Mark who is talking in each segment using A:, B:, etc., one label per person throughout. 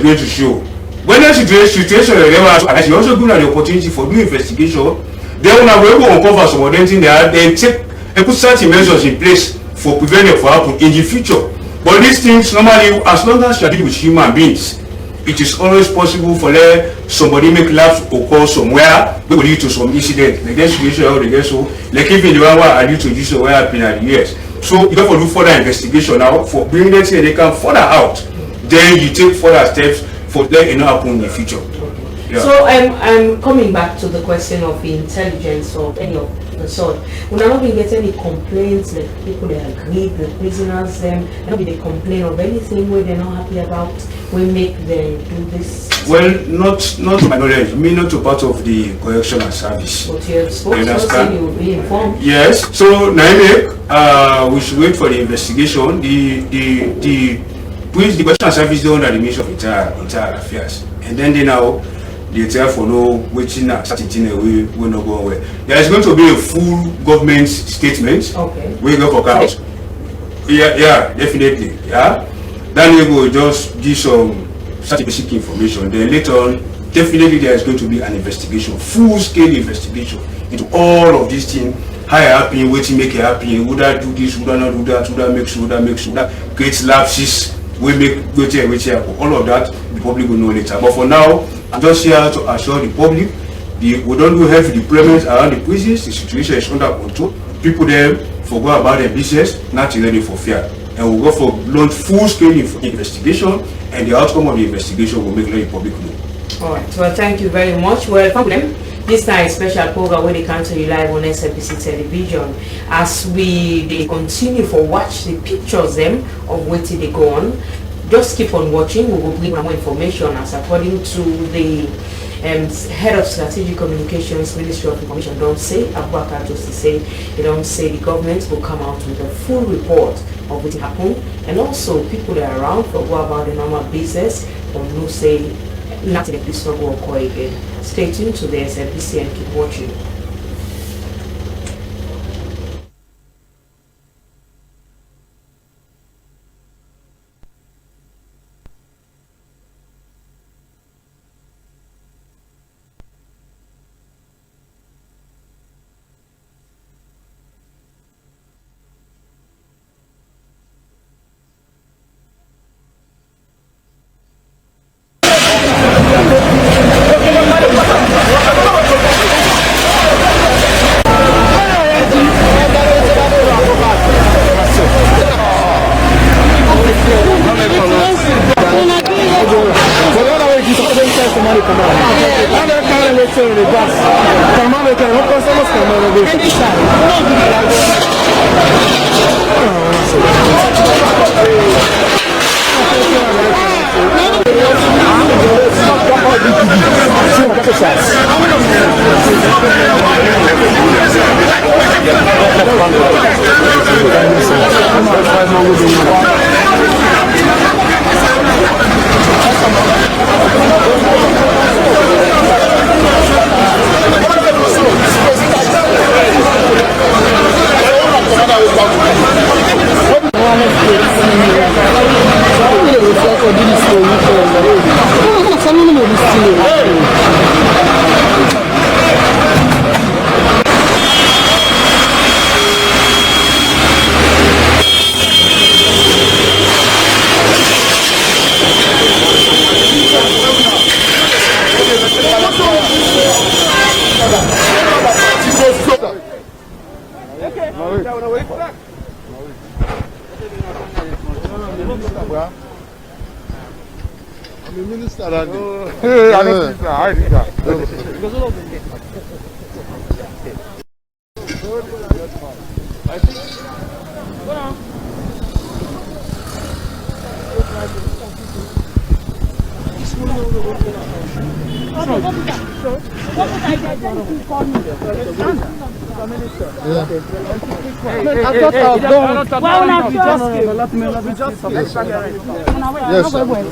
A: is going to show. When the situation and she also given the opportunity for doing investigation, then when we go uncover some of them things, they take and put certain measures in place for preventing for happen in the future. But these things normally, as long as you are dealing with human beings, it is always possible for somebody make lapse occur somewhere that will lead to some incident. Like that situation how they get so, like even the one where I did to this where I've been at the years. So you have to do further investigation now for bringing them here they come further out. Then you take further steps for letting it not happen in the future. Yeah.
B: So I'm coming back to the question of intelligence or any of the sort. When I not been getting any complaints, like people they agree, the prisoners them, not be they complain of anything where they're not happy about, we make them do this.
A: Well, not to my knowledge, me not to part of the correctional service.
B: But you have spoken, so you will be informed.
A: Yes. So now we should wait for the investigation. The correctional service is under the Ministry of Internal Affairs, and then they now. They therefore know which certain we will not go away. There is going to be a full government statement.
B: Okay.
A: We go for count. Yeah, definitely. Yeah. Then we will just give some such basic information. Then later on, definitely there is going to be an investigation, full-scale investigation into all of these things. How it happen, what make it happen, would I do this, would I not do that, would I make sure, that create lapses, we make which all of that the public will know later. But for now, I'm just here to assure the public we don't do heavy deployments around the prisons. The situation is under control. People there forgot about their business, not ready for fear. And we'll go for launch full-scale investigation, and the outcome of the investigation will make the public know.
B: All right. Well, thank you very much. Well, this time special program where they come to you live on SABC television as they continue for watch the pictures them of what they go on. Just keep on watching. We will bring more information as according to the head of strategic communications Ministry of Information don't say Abubakar just to say they don't say the government will come out with a full report of what happened, and also people that are around for go about the normal business or no say nothing like this not go occur again. Stay tuned to the SABC and keep watching.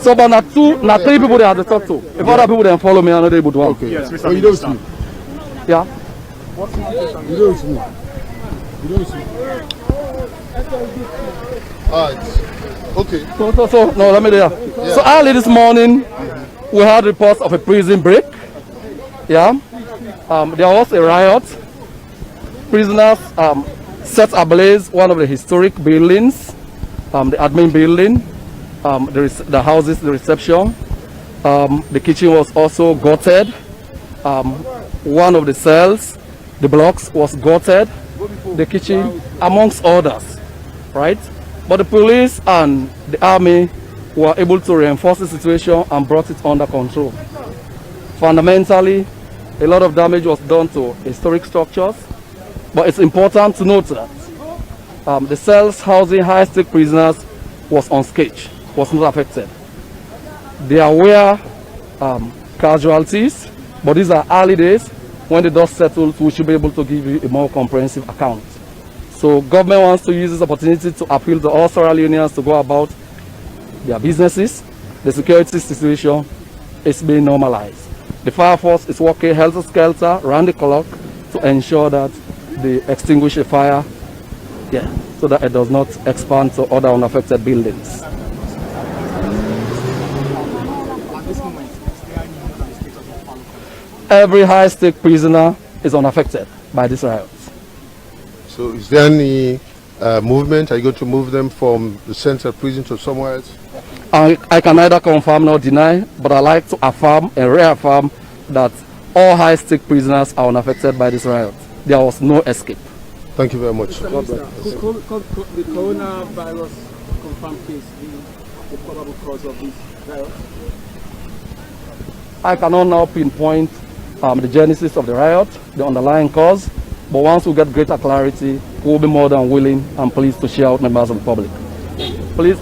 C: So, but not three people they have to talk to. If other people then follow me, I'm not able to walk.
D: Okay. Yes, Mr. You don't see.
C: Yeah.
D: You don't see. You don't see. Alright. Okay.
C: So no, let me do that. Yeah. So early this morning, we had reports of a prison break. Yeah. There was a riot. Prisoners set ablaze one of the historic buildings, the admin building, the houses, the reception. The kitchen was also gutted. One of the cells, the blocks, was gutted. The kitchen, amongst others, right? But the police and the army were able to reinforce the situation and brought it under control. Fundamentally, a lot of damage was done to historic structures, but it's important to note that the cells housing high-stake prisoners was unscathed, was not affected. There were casualties, but these are early days. When the dust settles, we should be able to give you a more comprehensive account. So government wants to use this opportunity to appeal to all Sierra Leoneans to go about their businesses. The security situation is being normalized. The fire force is working helter-skelter around the clock to ensure that they extinguish the fire, so that it does not expand to other unaffected buildings. Every high-stake prisoner is unaffected by this riot.
D: So is there any movement? Are you going to move them from the central prison to somewhere else?
C: I can neither confirm nor deny, but I like to affirm and reaffirm that all high-stake prisoners are unaffected by this riot. There was no escape.
D: Thank you very much.
E: The coronavirus confirmed case, the probable cause of this riot?
C: I cannot now pinpoint the genesis of the riot, the underlying cause, but once we get greater clarity, we will be more than willing and pleased to share with members of the public. Please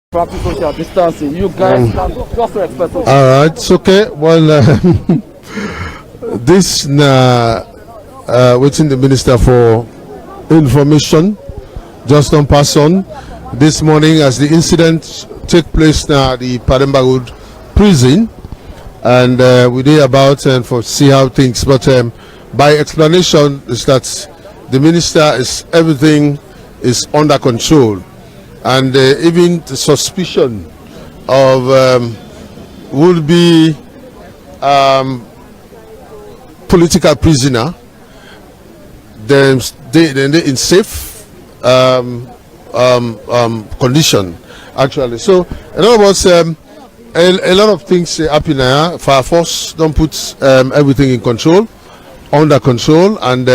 C: practice social distancing. You guys can just respect.
D: All right, it's okay. Well, this waiting the Minister for Information, just on pass on this morning as the incident take place now at the Pademba Road prison, and we did about and for see how things. But by explanation is that the minister is everything is under control, and even the suspicion of would be political prisoner, then they in safe condition actually. So in other words, a lot of things happen now. Fire force don't put everything in control, under control, and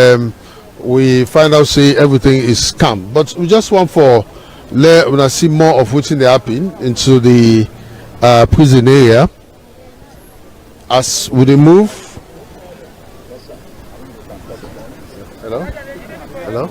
D: we find out say everything is calm. But we just want for when I see more of what's in the happen into the prison area as we move. Hello? Hello?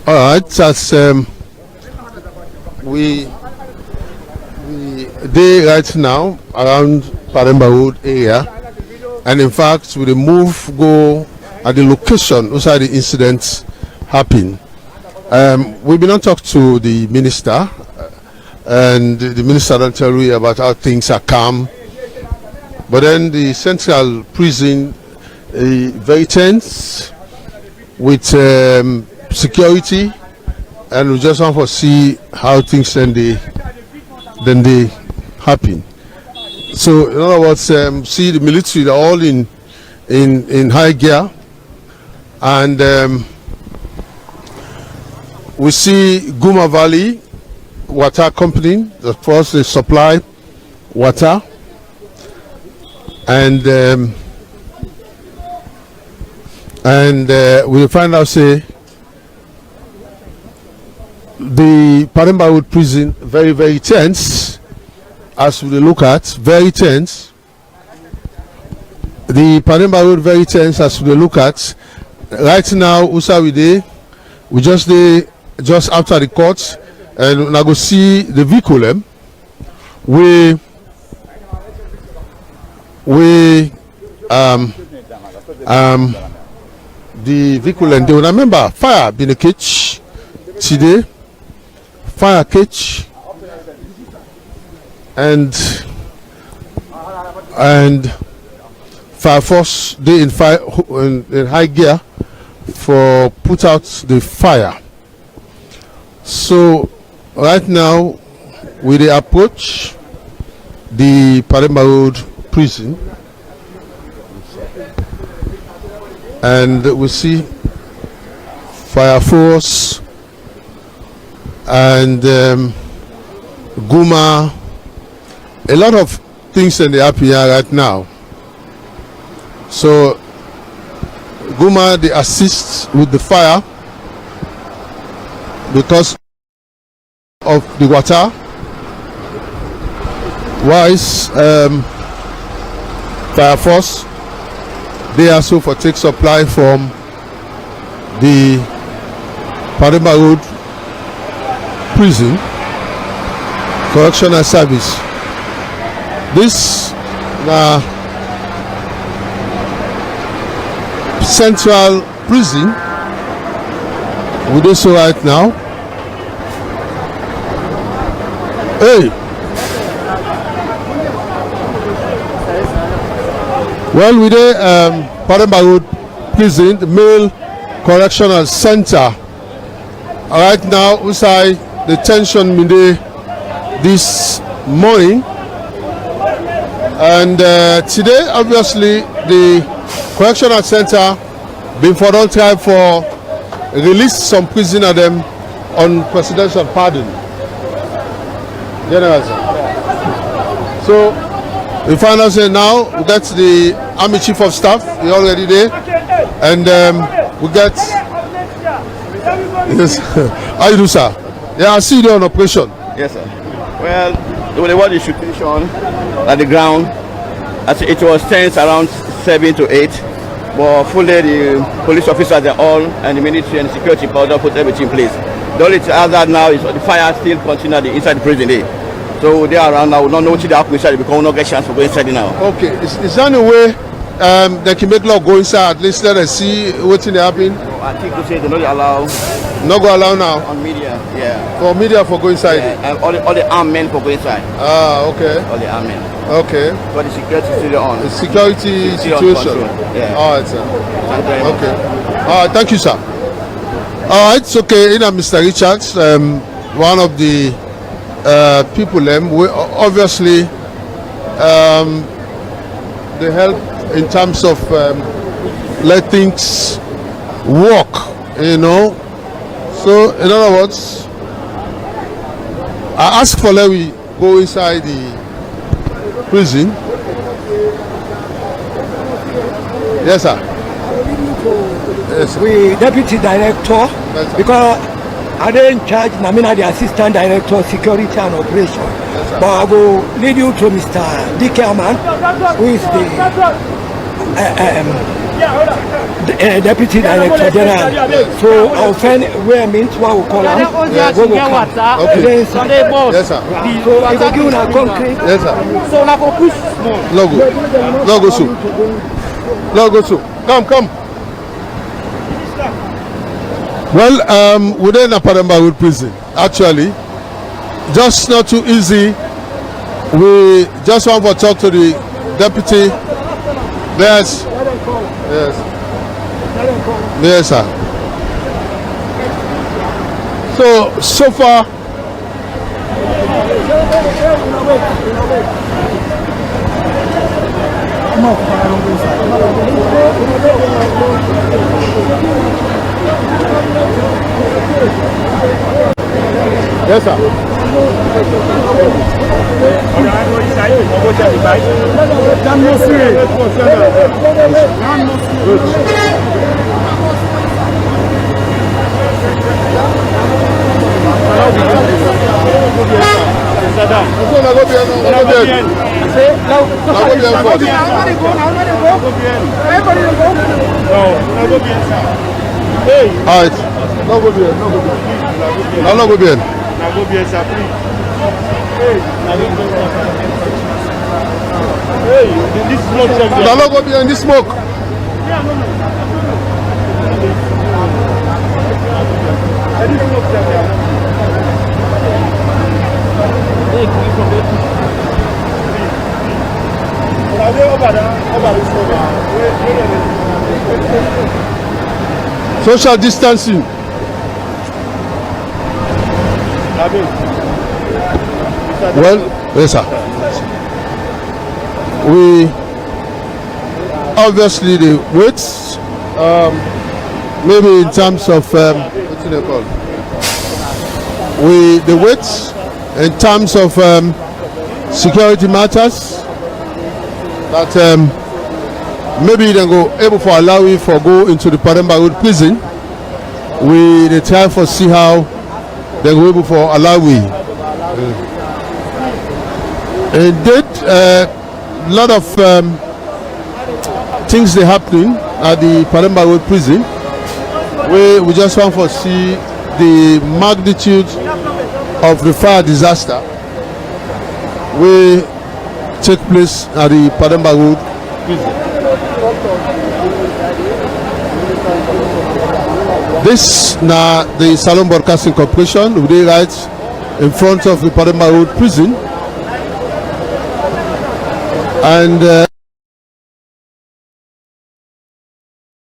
D: All right, as we day right now around Pademba Road area, and in fact with the move go at the location outside the incident happened. We been on talk to the minister, and the minister don't tell you about how things are calm. But then the central prison very tense with security, and we just want to see how things then they happen. So in other words, see the military, they're all in high gear, and we see Guma Valley Water Company, the first they supply water, and we find out say the Pademba Road prison very, very tense. As we look at, very tense. The Pademba Road very tense as we look at. Right now, Usa we just after the court, and I go see the vehicle them. The vehicle and they will remember fire been a catch today, fire catch, and fire force they in high gear for put out the fire. So right now we dey approach the Paremba Road prison, and we see fire force and Guma, a lot of things in the happen here right now. So Guma they assist with the fire because of the water. Wise fire force they also for take supply from the Paremba Road prison correctional service. This central prison we do so right now. Hey, well we dey Paremba Road prison, the male correctional center. Right now inside the tension midday this morning, and today obviously the correctional center been for don't try for release some prisoner them on presidential pardon. General. So we find out now we get the Army Chief of Staff, he already there, and we get yes. How you do, sir? Yeah, I see you on operation.
F: Yes, sir. Well, they were the situation at the ground. It was tense around 7 to 8, but fully the police officers are all, and the military and the security powder put everything in place. The only hazard now is the fire still continue inside the prison there. So they are around now. We don't know what they happen inside because we don't get chance to go inside now. Okay,
D: is there any way they can make law go inside? At least let us see what's in the happen.
F: I think they say they don't allow.
D: Not go allow now.
F: On media, yeah.
D: For media for go inside.
F: Yeah, and all the armed men for go inside.
D: Ah, okay.
F: All the armed men.
D: Okay.
F: But the security is still on.
D: The security situation.
F: Yeah.
D: All right, sir. Okay. All right, thank you, sir. All right, it's okay. Mr. Richards, one of the people, we obviously they help in terms of let things work, you know. So in other words, I ask for let we go inside the prison. Yes, sir. Yes, sir.
G: We deputy director,
D: Yes,
G: because I dey in charge, I mean the assistant director security and operation.
D: Yes,
G: but I will lead you to Mr. Dickerman, who is the deputy director general. So I'll find where I mean what we call him.
D: Yes.
G: Okay. Yes, sir.
D: Yes, sir.
G: So I will give you a concrete.
D: Yes, sir.
G: So now for push.
D: Logo. Logo so. Logo so. Come. Well, within a Paremba Road prison, actually, just not too easy. We just want to talk to the deputy. Yes. Yes, sir. So far. Yes, sir. All right. No go bien. The logo behind this smoke. Social distancing. Well, yes, sir. We obviously the weights, maybe in terms of what's it called? The weights in terms of security matters that maybe they go able for allow we for go into the Paremba Road prison. We they try for see how they go able for allow we. Indeed, a lot of things they happening at the Paremba Road prison. We just want to see the magnitude of the fire disaster will take place at the Paremba Road prison. This now the Salon Broadcasting Corporation will be right in front of the Paremba Road prison, and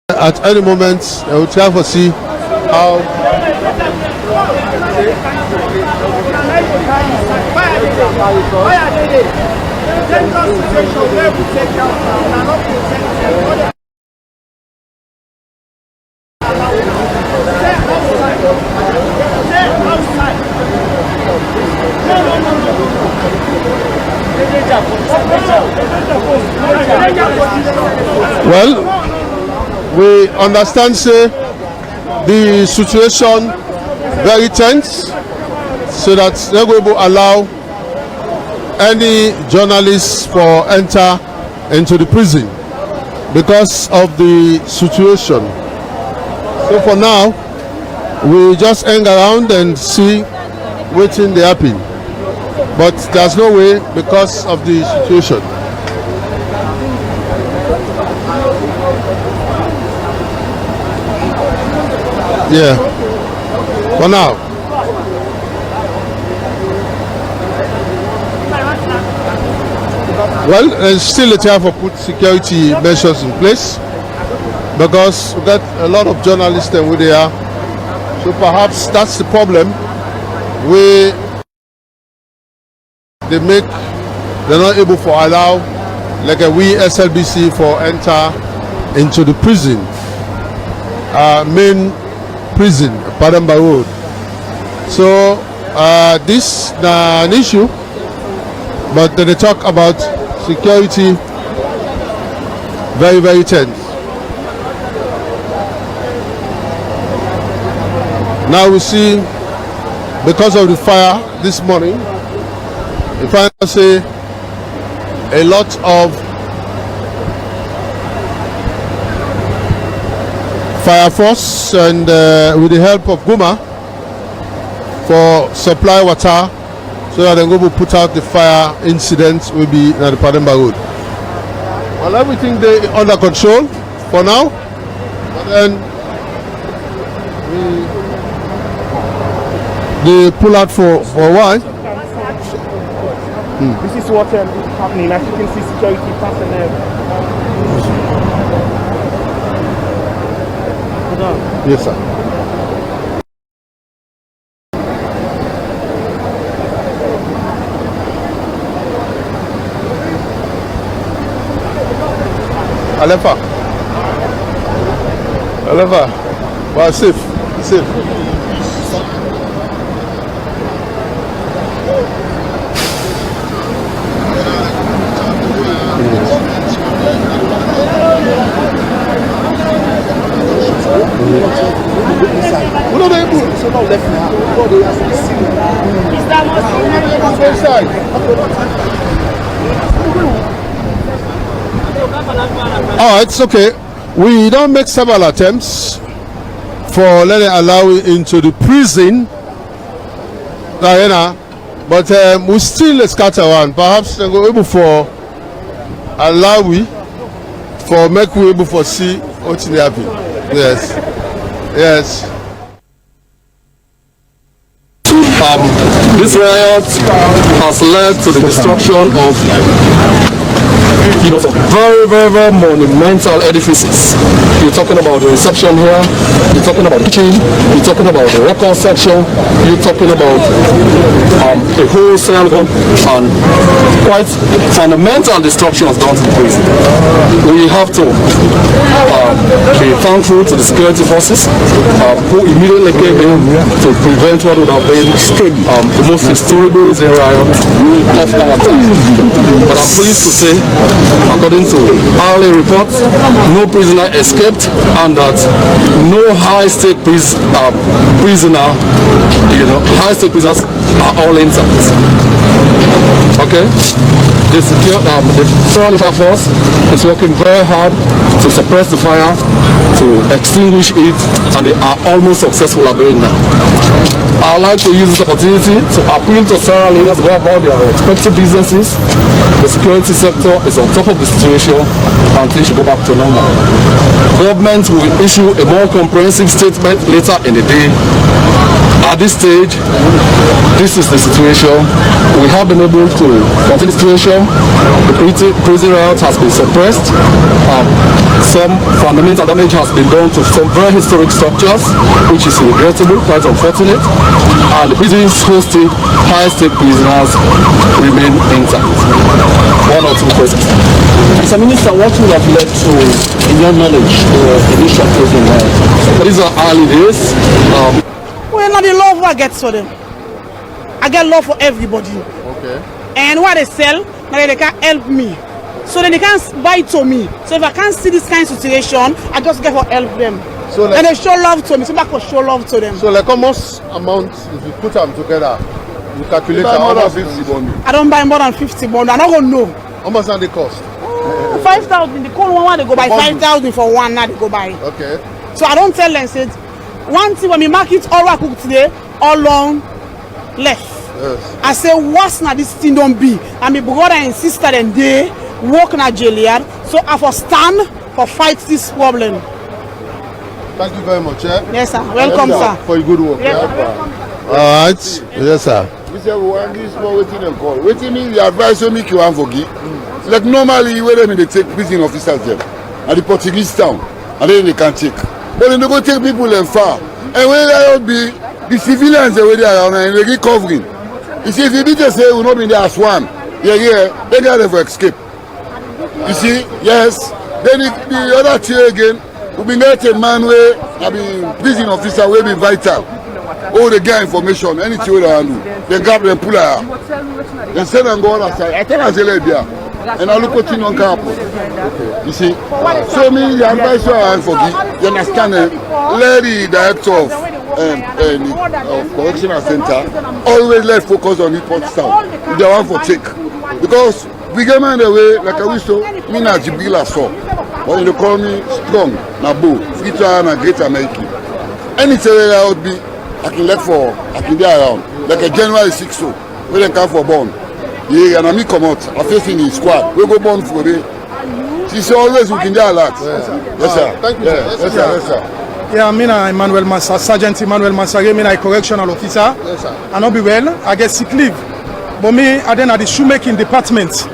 D: at any moment I will try to see how well, we understand say the situation very tense, so that they will allow any journalists for enter into the prison because of the situation. So for now, we just hang around and see waiting they happen, but there's no way because of the situation. Yeah, for now. Well, there's still a time for put security measures in place because we got a lot of journalists and where they are. So perhaps that's the problem. They're not able to allow like a we SLBC for enter into the prison, main prison, Paremba Road. So this is an issue, but then they talk about security very, very tense. Now we see, because of the fire this morning, if I say a lot of fire force and with the help of Guma for supply water, so that they're going to put out the fire incidents will be at the Paremba Road. Well, everything they under control for now, but then they pull out for a while.
H: This is what is happening. As you can see, security personnel.
D: Yes, sir. Alefa. Well, safe. Oh, it's okay. We don't make several attempts for letting allow it into the prison, Diana, but we still scatter one. Perhaps they go able for allow we for make we able for see what they happen. Yes, yes.
C: This riot has led to the destruction of very monumental edifices. You're talking about the reception here, you're talking about the kitchen, you're talking about the record section, you're talking about a whole cell and quite fundamental destruction was done to the prison. We have to be thankful to the security forces who immediately came in to prevent what would have been the most historical riot of our time. But I'm pleased to say, according to early reports, no prisoner escaped and that no high-state prisoner, high-state prisoners are all intact. Okay? The Sierra Leone force is working very hard to suppress the fire, to extinguish it, and they are almost successful at doing that. I'd like to use this opportunity to appeal to Sierra Leoneans about their respective businesses. The security sector is on top of the situation and things should go back to normal. Government will issue a more comprehensive statement later in the day. At this stage, this is the situation. We have been able to contain the situation. The prison riot has been suppressed. Some fundamental damage has been done to some very historic structures, which is regrettable, quite unfortunate. And the prisons hosting high-state prisoners remain intact. One or two questions.
G: Mr. Minister, what would have led to, in your knowledge, the initial prison riot?
C: These are early days.
I: Well, not the love I get for them. I get love for everybody.
D: Okay.
I: And what they sell, now they can't help me. So then they can't buy to me. So if I can't see this kind of situation, I just get for help them. So like, and they show love to me, so back for show love to them.
D: So like almost amount, if you put them together, you calculate more than 50 bundles.
I: I don't buy more than 50 bundles. I don't go no.
D: How much are the cost?
I: 5,000. The cold one they go buy 5,000 for one. Now they go buy.
D: Okay.
I: So I don't tell them. Said one thing when we market all I cook today, all long left.
D: Yes.
I: I say what's now this thing don't be. And my brother and sister and they work in a jail yard. So I for stand for fight this problem.
D: Thank you very much.
I: Yes, sir. Welcome, sir.
D: For your good work.
I: Yes,
D: All right. Yes, sir.
J: Mr. Wangi is more waiting and call. Waiting means the advice to make you want forgive. Like normally, when they take prison officers there at the Portuguese town, and then they can take. But then they go take people and far. And when they be the civilians they were there and they get covering. You see, if you did say we not be there as one, they get there for escape. You see, yes. Then the other two again. We been get a man where I be prison officer will be vital. All the get information, anything we do. Then grab them pull her. Then send them go on outside. I tell her say there. And I look what you don't happen. You see? So me the advice I forgive. You understand? Let the director of correctional center always let focus on the port town. If they want for take. Because we get man the way like I wish to me na Jibila saw. But in the economy strong, na bow, Freetown and Great America. Anything I would be, I can let for, I can be around. Like a January 6th, so we then come for born. Yeah, and I come out, I face in the squad. We go born for the. She say always we can do a lot. Yes, sir. Thank you, sir. Yes, sir. Yes, sir.
K: Yeah, I'm Emmanuel Massa, Sergeant Emmanuel Massare, I'm a correctional officer.
D: Yes, sir.
K: I not be well, I get sick leave. But me, I then at the shoemaking department.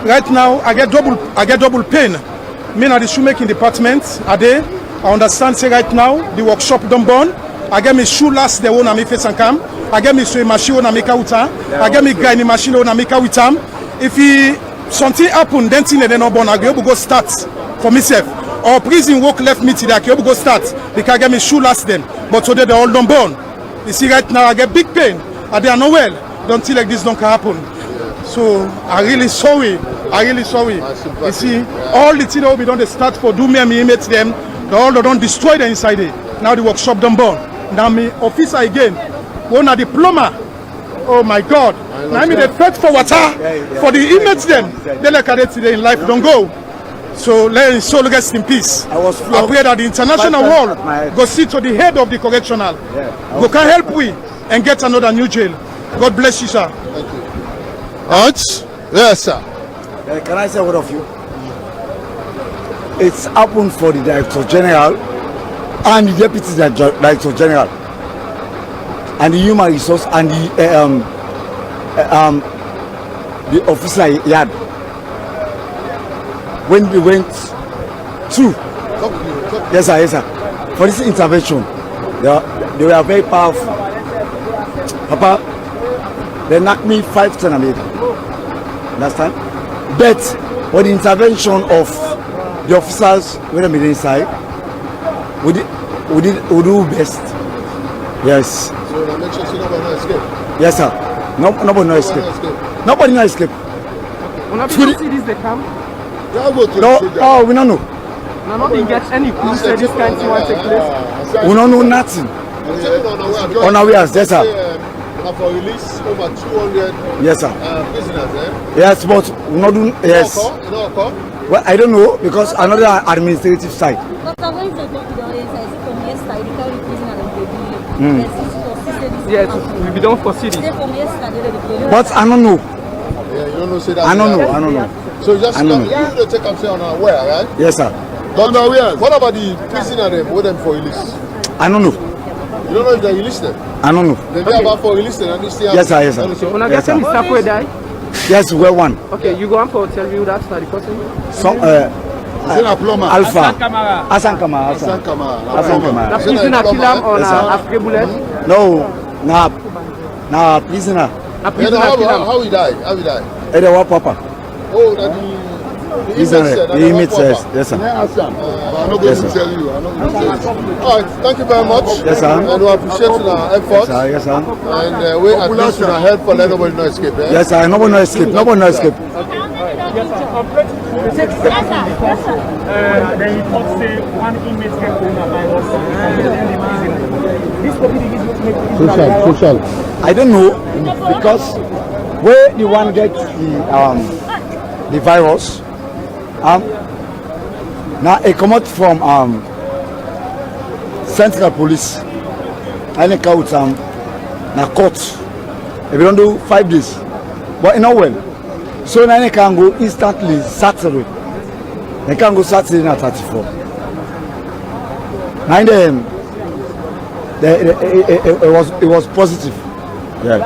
K: Right now, I get double pain. Me at the shoemaking department, I understand say right now, the workshop don't burn. I get me shoe last the one I make face and cam. I get me sewing machine on Amika Uta. I get me grinding machine on Amika Utam. If something happen, then thing they not burn, I go start for myself. Or prison work left me today, I go start because I get me shoe last them. But today they all don't burn. You see right now I get big pain. And they are not well. Don't think like this don't happen. So I'm really sorry. You see, all the things that we don't start for do me and me image them, they all don't destroy them inside it. Now the workshop don't burn. Now me officer again, one a diploma. Oh my God. Now me the threat for water for the image them. They like at it today in life don't go. So let his soul rest in peace. I pray that the international world go see to the head of the correctional. Go can help we and get another new jail. God bless you, sir.
D: Thank you. Arch? Yes, sir.
L: Can I say a word of you? It's happened for the Director General and the Deputy Director General and the Human Resource and the officer yard. When they went through, yes sir, for this intervention, they were very powerful. Papa, they knocked me 5 times a minute. Understand? But for the intervention of the officers when I'm inside, we do best. Yes.
D: So that makes sure nobody no escape.
L: Yes, sir. Nobody no escape. Nobody no escape.
H: When I see this, they come.
L: No, oh, we don't know.
H: No, nothing gets any clue say this kind of thing will take place.
L: We don't know nothing. On our ways, yes, sir.
D: For release over 200
L: yes, sir.
D: Prisoners, eh?
L: Yes, but we not do. Yes. Well, I don't know because another administrative side.
H: Yes, we be done for cities.
L: But I don't know.
D: Yeah, you don't know. Say that.
L: I don't know.
D: So just you don't take them say on our where, right?
L: Yes, sir.
D: But what about the prisoner them? What them for release?
L: I don't know.
D: You don't know if they release them?
L: I don't know.
D: They be about for release them and they still.
L: Yes, sir. Yes, sir.
H: When I get some staff will die.
L: Yes, well one.
H: Okay, you go on for tell you that's not the person.
L: Some Alpha. Hassan Kamara.
H: The prisoner kill him on a spray bullet?
L: No, nah, prisoner.
H: A prisoner kill him.
D: How he died? How he died?
L: Edewa Papa.
D: Oh, that the
L: image says, yes, sir.
D: I'm not going to tell you. I'm not going to tell you. All right, thank you very much.
L: Yes, sir.
D: And we appreciate our efforts.
L: Yes, sir.
D: And we at least will help for let nobody no escape. Eh?
L: Yes, sir. Nobody no escape. Nobody no escape.
H: Yes, sir.
E: Then he thought say one inmate get coronavirus this
D: Social.
L: I don't know because where the one gets the virus, now it come out from Central Police and it out na court. If you don't do 5 days, but in a well. So now they can go instantly Saturday. They can go Saturday at 34. And then it was positive. Yeah.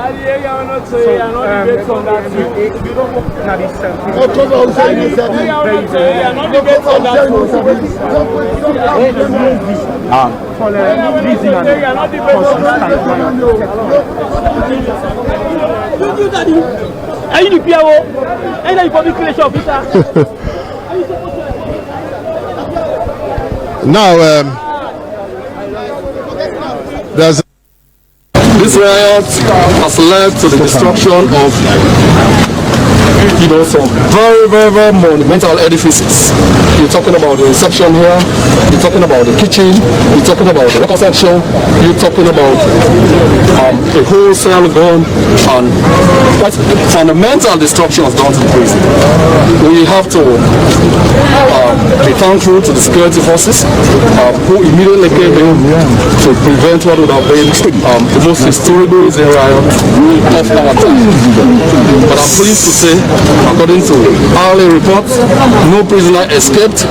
H: Are you the PO? Are you the public relations officer?
D: Now, there's
C: this riot has led to the destruction of some very monumental edifices. You're talking about the reception here, you're talking about the kitchen, you're talking about the record section, you're talking about a whole cell gone, and fundamental destruction was done to the prison. We have to be thankful to the security forces who immediately came in to prevent what would have been the most historical riot of our time. But I'm pleased to say, according to early reports, no prisoner escaped,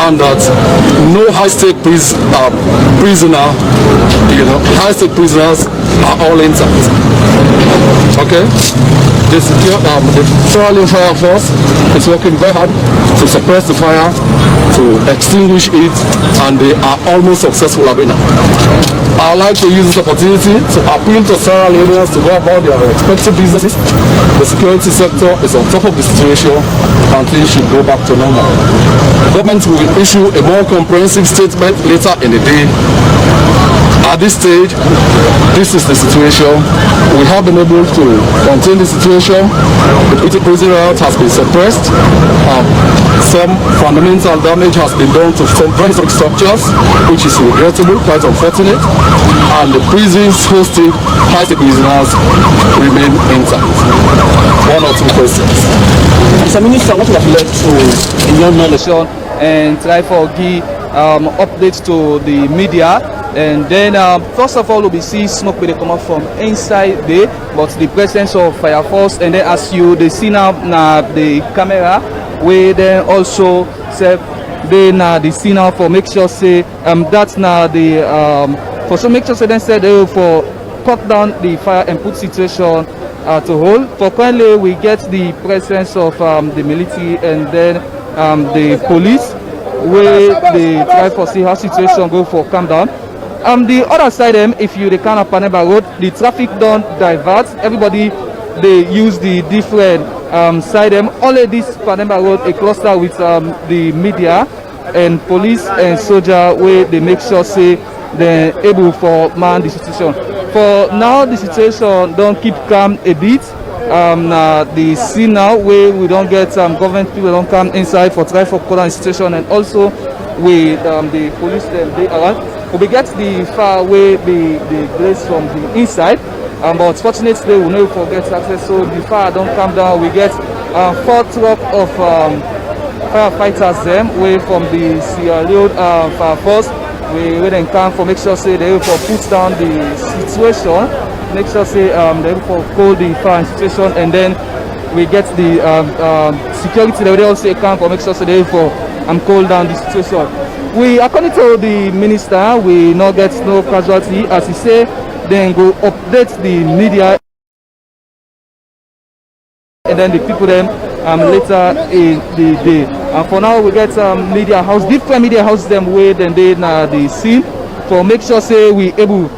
C: and that no high-stake high-stake prisoners are all intact. Okay? The Sierra Leone Fire Force is working very hard to suppress the fire, to extinguish it, and they are almost successful at it now. I'd like to use this opportunity to appeal to Sierra Leoneans to go about their respective businesses. The security sector is on top of the situation, and things should go back to normal. The government will issue a more comprehensive statement later in the day. At this stage, this is the situation. We have been able to contain the situation. The prison riot has been suppressed. Some fundamental damage has been done to some basic structures, which is regrettable, quite unfortunate. And the prisons hosting high-stake prisoners remain intact. 1 or 2 questions.
M: Mr. Minister, what would have led to a young nation and try for give updates to the media
N: And then first of all, we see smoke will come up from inside there, but the presence of fire force, and then as you they see now the camera, we then also say they now the scene now for make sure say that's now the for so make sure say then said for cut down the fire and put situation to hold. For currently we get the presence of the military and then the police where they try for see how situation go for calm down. The other side if you the kind of Paneba road, the traffic don't divert. Everybody they use the different side only this Paneba road a cluster with the media and police and soldier where they make sure say they're able for man the situation. For now the situation don't keep calm a bit. The scene now where we don't get government people don't come inside for try for the situation, and also with the police they around. We get the far away the place from the inside, but fortunately we never forget access. So the fire don't come down. We get 4 truck of firefighters them way from the Sierra Leone fire force. We then come for make sure say they for put down the situation, make sure say they for call the fire situation, and then we get the security they also come for make sure say they for cool down the situation. We according to the minister we not get no casualty, as he say then go update the media and then the people then later in the day. And for now we get media house, different media houses them way then they na the scene for make sure say we able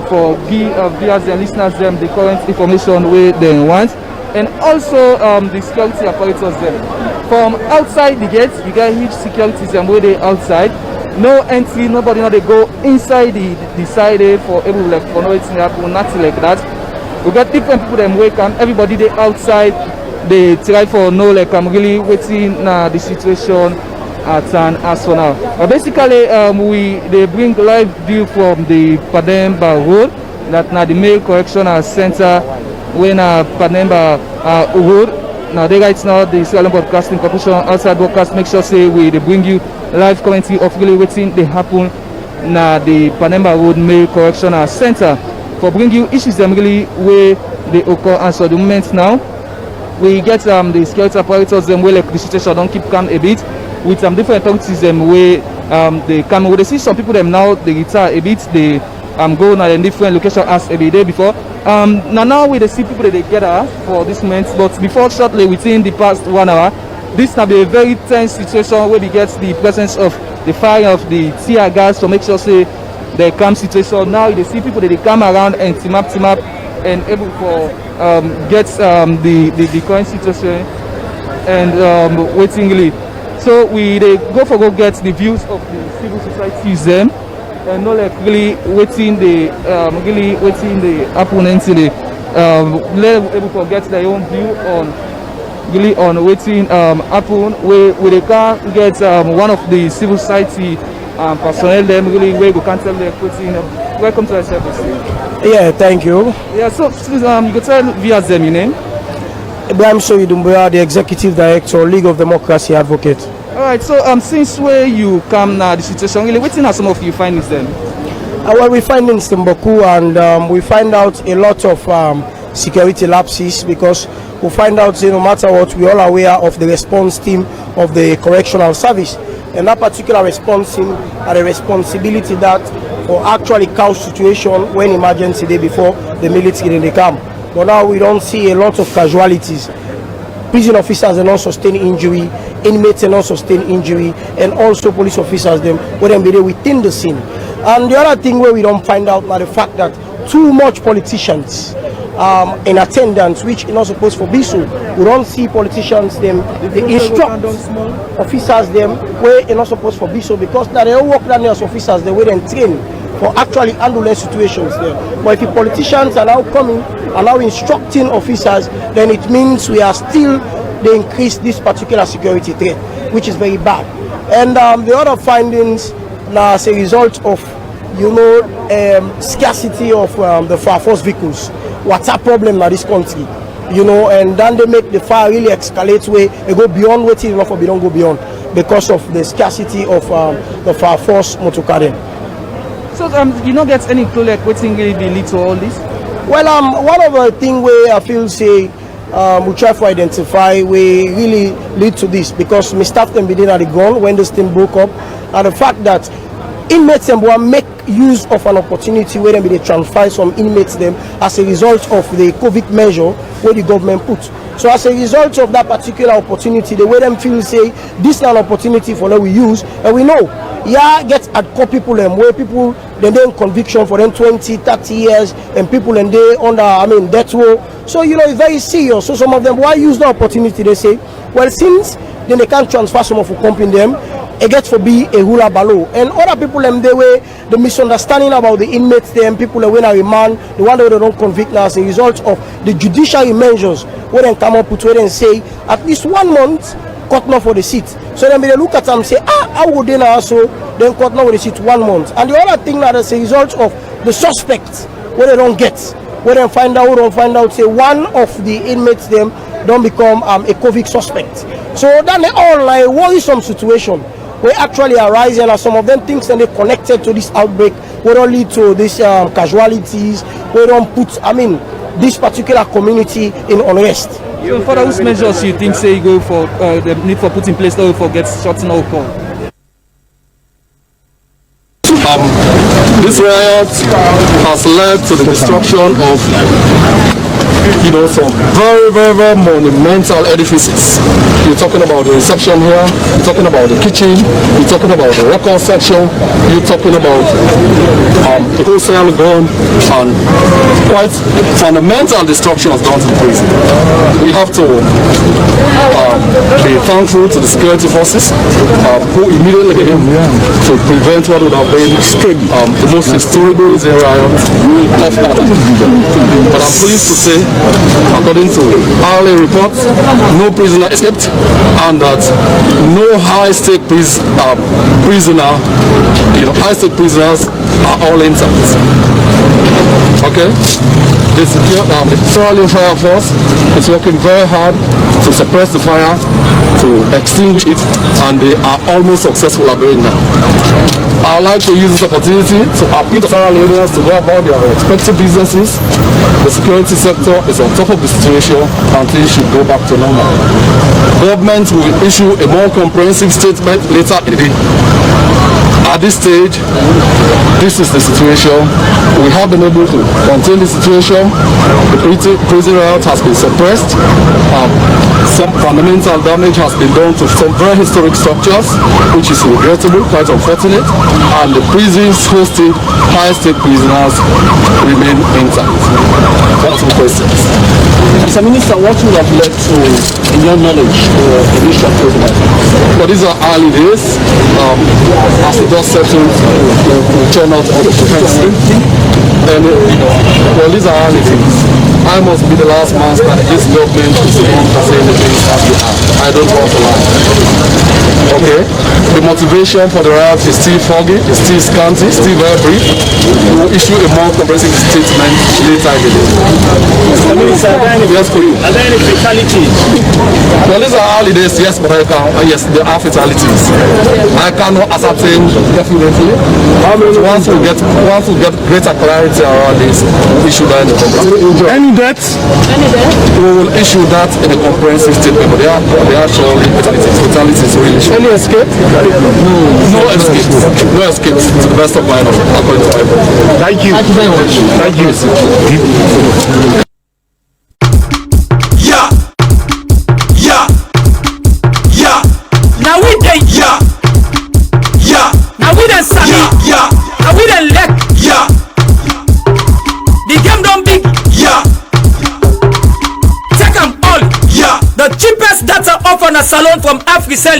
N: for give viewers and listeners them the current information where they want, and also the security apparatus them from outside the gates. We get huge security them where they outside, no entry, nobody now they go inside the side for able like for no it's happen, nothing like that. We got different people them wake and everybody they outside. They try for no like I'm really waiting the situation at an as for now. But basically they bring live view from the Pademba Road, that now the mail correctional center when Pademba Road. Now they right now the Sierra Leone Broadcasting Corporation outside broadcast make sure say they bring you live commentary of really waiting they happen na the Pademba Road mail correctional center for bring you issues them really where they occur. And so the moment now we get the security apparatus them where like the situation don't keep calm a bit with some different authorities them where they come where they see some people them now they retire a bit, they go na a different location as every day before. Now we they see people that they gather for this moment, but before shortly within the past 1 hour this will be a very tense situation where we get the presence of the fire of the tear gas to make sure say the calm situation. Now they see people that they come around and team up and able for get the current situation and waitingly. So we they go get the views of the civil societies them and not like really waiting the opponents they able to get their own view on really on waiting happen where they can get one of the civil society personnel them really where we can tell them putting welcome to the service.
O: Yeah, thank you.
N: Yeah, so please, you can tell viewers them your name.
O: Ibrahim Soyidumboya, the Executive Director, League of Democracy Advocate.
N: Alright, so since where you come now, the situation really, what are some of you findings then?
O: Well, we find in Stimboku and we find out a lot of security lapses because we find out no matter what, we are all aware of the response team of the correctional service. And that particular response team had a responsibility that for actually couch situation when emergency day before the military in the camp. But now we don't see a lot of casualties. Prison officers are not sustain injury, inmates are not sustain injury, and also police officers them wouldn't be there within the scene. And the other thing where we don't find out now the fact that too much politicians in attendance, which are not supposed for be so. We don't see politicians them, they instruct officers them where are not supposed for be so, because now they all work down there as officers, they will then train for actually handle their situations there. But if the politicians are now coming and now instructing officers, then it means we are still they increase this particular security threat, which is very bad. And the other findings now as a result of scarcity of the fire force vehicles. What's a problem in this country, and then they make the fire really escalate where they go beyond what enough or we don't go beyond because of the scarcity of the fire force motor car.
N: So you not get any clue like wetin really dey lead to all this?
O: Well, one of the thing where I feel say we try to identify we really lead to this because my staff them be at the gun when this thing broke up, and the fact that inmates them will make use of an opportunity where they transfer some inmates them as a result of the COVID measure where the government put. So as a result of that particular opportunity, the way them feel say this is an opportunity for them we use, and we know get at core people them where people then in conviction for them 20, 30 years, and people and they under death row. So it's very serious. So some of them why use the opportunity, they say, well, since then they can't transfer some of the company them, it gets for be a hula balo. And other people them they way the misunderstanding about the inmates them, people that when a remand, the one that they don't convict now as a result of the judiciary measures where they come up with where they say at least 1 month cut now for the seat. So then they look at them and say, how would they now so then cut now for the seat 1 month? And the other thing that is a result of the suspects where they don't get, where they find out say one of the inmates them don't become a COVID suspect. So then they all like worrisome situation where actually arising, and some of them things that they connected to this outbreak will don't lead to these casualties, we don't put this particular community in unrest.
N: So for those measures you think say you go for the need for put in place now for get shorten out call?
C: This riot has led to the destruction of some very, very, very monumental edifices. You're talking about the reception here, you're talking about the kitchen, you're talking about the record section, you're talking about the wholesale gun, and quite fundamental destruction has done to the prison. We have to be thankful to the security forces who immediately came to prevent what would have been the most historical riot of all. But I'm pleased to say, according to early reports, no prisoner escaped, and that no high-stake high-stake prisoners are all intact. Okay? The Sierra Leone Fire Force is working very hard to suppress the fire, to extinguish it, and they are almost successful at doing that. I would like to use this opportunity to appeal to Sierra Leoneans to go about their respective businesses. The security sector is on top of the situation and things should go back to normal. Government will issue a more comprehensive statement later in the day. At this stage, this is the situation. We have been able to contain the situation. The prison riot has been suppressed. Some fundamental damage has been done to some very historic structures, which is regrettable, quite unfortunate. And the prisons hosting high-stake prisoners remain intact. That's some questions.
M: Mr. Minister, what would have led to, in your knowledge, the initial prisoners?
C: But these are early days. As the dust settles, we'll turn out all the defense. And well, these are early things. I must be the last man that this government is the one to say the things as they are. I don't want to lie. Okay? The motivation for the riot is still foggy, it's still scanty, it's still very brief. We will issue a more comprehensive statement later in the day.
M: Mr. Minister, are there any fatalities?
C: Well, these are early days, yes, but yes, there are fatalities. I cannot ascertain definitely. Once we get greater clarity around this, we issue that in the comprehensive.
K: Any deaths?
C: We will issue that in a comprehensive statement, but they are surely fatalities really.
K: Any escape?
C: No escape. No escape to the best of my knowledge, according to my report.
K: Thank you.
C: Thank you very much.
K: Thank you.
P: Now we dey now we dey sabi now we dey leg the game don big take am all the cheapest data offer na salon from Africell.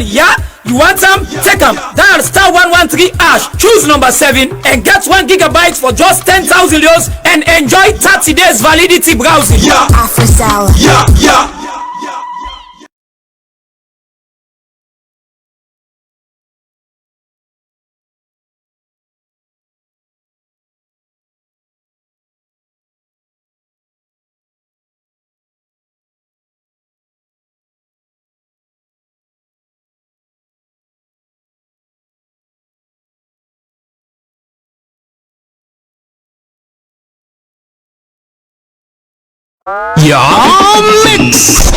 P: You want am? Take am. Dial *113# choose number 7 and get 1 GB for just 10,000 euros and enjoy 30 days validity browsing. Africell.
Q: Yeah, mix.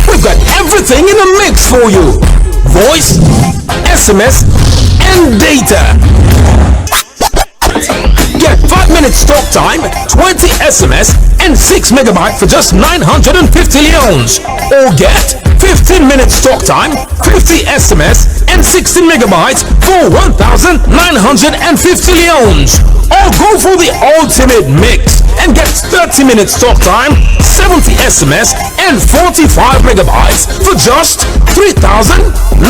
Q: We've got everything in a mix for you. Voice, SMS, and data. Get 5 minutes talk time, 20 SMS, and 6 megabytes for just 950 leons. Or get 15 minutes talk time, 50 SMS, and 16 megabytes for 1,950 leons. Or go for the ultimate mix and get 30 minutes talk time, 70 SMS, and 45 megabytes for just 3,950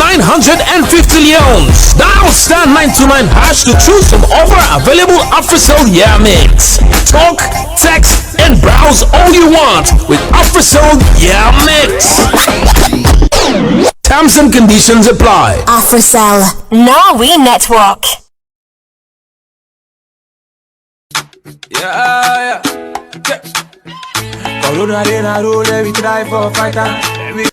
Q: leons. Dial *929# to choose from other available AfriCell Year Mix. Talk, text, and browse all you want with AfriCell Year Mix. Terms and conditions apply.
R: AfriCell, Norway Network.
S: Yeah. Corona, they not rule, we try for fighter.